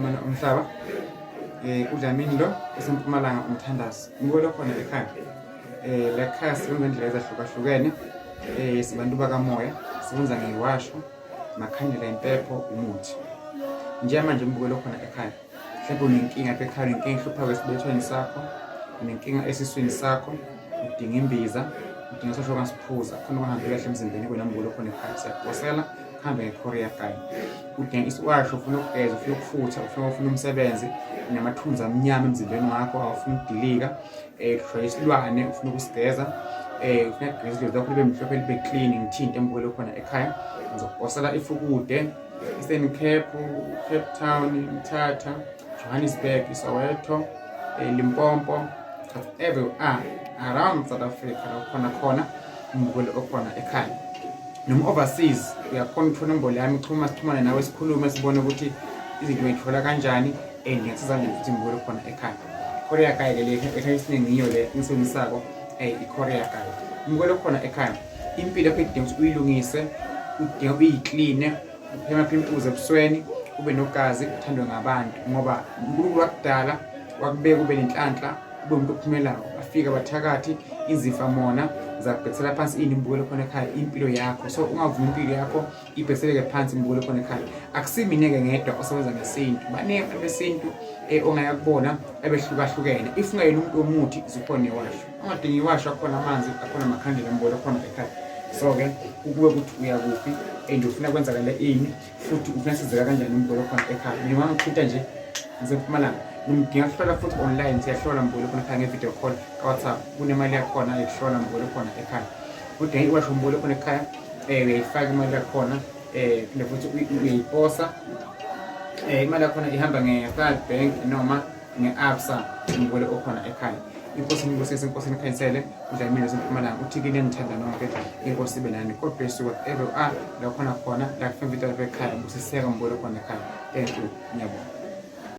amana umhlaba uDlamini lo esempumalanga umthandazo ngikho khona ekhaya la ekhaya sibenza indlela ezahlukahlukene sibantu bakamoya sibenza ngeyiwasho makhandela impepho umuthi njengamanje ngibukele khona ekhaya mhlawumbe unenkinga apha ekhaya inkinga ehlupha esibethweni sakho unenkinga esiswini sakho udinga imbiza udinga sosho ngasiphuza khona ukuhamba kahle emzimbeni kwenambulo khona ekhaya siyaphosela kuhambe ngeCourier Guy udinga isiwasho ufuna ukugeza ufuna ukufutha ufuna umsebenzi namathunzi amnyama emzimbeni wakho awufuna ukudilika kusho isilwane ufuna ukusigeza ufuna ukugeza izinto zakho libe mhlophe libe clean ngithinte embukele khona ekhaya ngizophosela ifukude Eastern Cape Town Mthatha Johannesburg Soweto Limpopo whatever around South Africa khona ngibukele okhona ekhaya noma overseas uyakhona ukuthola inombolo yami sixhumane nawe sikhulume sibone ukuthi izinto ngithola kanjani ngiyasiza nje futhi ngibukele khona ekhaya Courier Guy ke le ekhaya isiningi ngiyo le ngisebenzisako iCourier Guy ngibukele khona ekhaya impilo yakho idinga ukuthi uyilungise udinga uyiclean uphema pimples ebusweni ube nogazi uthandwe ngabantu ngoba uNkulunkulu wakudala wakubeka ube nenhlanhla ube umuntu ophumelayo afika bathakathi izifa mona zakubhekisela phansi inimbukele khona ekhaya impilo yakho so ungavuma impilo yakho ibhekiseleke phansi imbukele khona ekhaya akusimineke ngedwa osebenza ngesintu baningi abantu besintu ongayakubona ebehlukahlukene if ungayena umuntu omuthi zikhona iwasho ungadinga iwasho akhona amanzi akhona amakhandlela embukele khona ekhaya so ke ukube ukuthi uyakuphi ufuna kwenzakala ini futhi ufuna sizeka kanjani umbukele khona ekhaya mina ngangithinta nje ngisempumalanga ngidinga ukuhlola futhi online siyahlola mbukele khona ekhaya nge-video call ka-WhatsApp kunemali yakhona yokuhlola mbukele khona ekhaya udinga iwasho mbukele khona ekhaya uyayifaka imali yakhona phinde futhi uyayiposa imali yakhona ihamba nge-Card Bank noma nge-Absa mbukele okhona ekhaya inkosi ngibusise inkosi nikhansele uDlamini esempumalanga uthikile ngithanda nonke inkosi ibe nani God bless you whatever la khona la kufanele ekhaya busiseka mbukele khona ekhaya thank you ngiyabonga